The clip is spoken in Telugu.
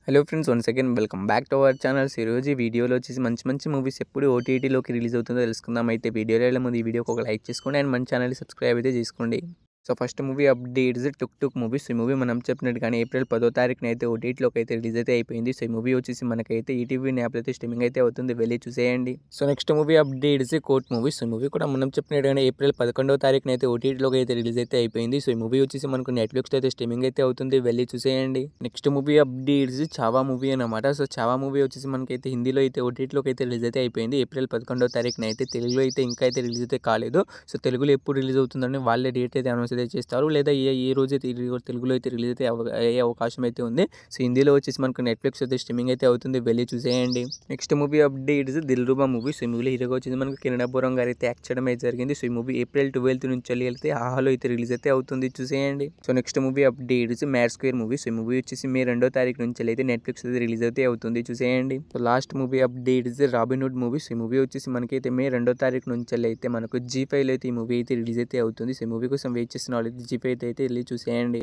Hello friends, once again welcome back to our channels. ఈరోజు ఈ వీడియోలో వచ్చేసి మంచి మంచి మూవీస్ ఎప్పుడు ఓటీటీలోకి రిలీజ్ అవుతుందో తెలుసుకుందాం. అయితే వీడియోలో వెళ్ళే ముందు ఈ వీడియోకి ఒక లైక్ చేసుకోండి అండ్ మన ఛానల్ని సబ్స్క్రైబ్ అయితే చేసుకోండి. సో ఫస్ట్ మూవీ అప్డేట్స్ టుక్ టుక్ మూవీస్. ఈ మూవీ మనం చెప్పినట్టుగానే ఏప్రిల్ 10వ తారీఖున అయితే ఓటీటీలోకి అయితే రిలీజ్ అయితే అయిపోయింది. సో ఈ మూవీ వచ్చేసి మనకైతే ఈటీవీ యాప్లో అయితే స్ట్రీమింగ్ అయితే అవుతుంది, వెళ్ళి చూసేయండి. So next movie updates court movies. ఈ మూవీ కూడా మనం చెప్పినట్టుగానే ఏప్రిల్ 11వ తారీఖున అయితే ఓటీటీలోకి అయితే రిలీజ్ అయితే అయిపోయింది. సో ఈ మూవీ వచ్చేసి మనకు నెట్ఫ్లిక్స్లో అయితే స్ట్రీమింగ్ అయితే అవుతుంది, వెళ్ళి చూసేయండి. Next movie updates Chhaava movie అనమాట. సో చావా మూవీ వచ్చేసి మనకైతే హిందీలో అయితే ఓటీటీలోకి అయితే రిలీజ్ అయితే అయిపోయింది ఏప్రిల్ 11వ తారీఖున. అయితే తెలుగులో అయితే ఇంకా అయితే రిలీజ్ అయితే కాలేదు. సో తెలుగులో ఎప్పుడు రిలీజ్ అవుతుందని వాళ్ళే డేట్ అయితే అనౌన్స్ అయితే చేస్తారు, లేదా ఏ రోజు అయితే తెలుగులో అయితే రిలీజ్ అయితే అయ్యే అవకాశం అయితే ఉంది. సో హిందీలో వచ్చేసి మనకు నెట్ఫ్లిక్స్ అయితే స్ట్రీమింగ్ అయితే అవుతుంది, వెళ్ళి చూసేయండి. Next movie updates Dilruba movie. So ఈ మూవీలో హీరోగా వచ్చేసి మనకు కిరణ్ అబ్బవరం గారు అయితే యాక్ట్ చేయడం అయితే జరిగింది. సో ఈ మూవీ ఏప్రిల్ 12th నుంచి వెళ్తే ఆహాలో అయితే రిలీజ్ అయితే అవుతుంది, చూసేయండి. So next movie updates mad square movie. So ఈ మూవీ వచ్చేసి మే 2వ తారీఖు నుంచి అయితే నెట్ఫ్లిక్స్ అయితే రిలీజ్ అయితే అవుతుంది, చూసేయండి. So last movie updates Robinhood movie. So ఈ మూవీ వచ్చేసి మనకైతే మే 2వ తారీఖు నుంచి అయితే మనకు G5 అయితే ఈ మూవీ అయితే రిలీజ్ అయితే అవుతుంది. సో ఈ మూవీ కోసం వెయిట్ చేసిన వాళ్ళు G5 అయితే వెళ్ళి చూసేయండి.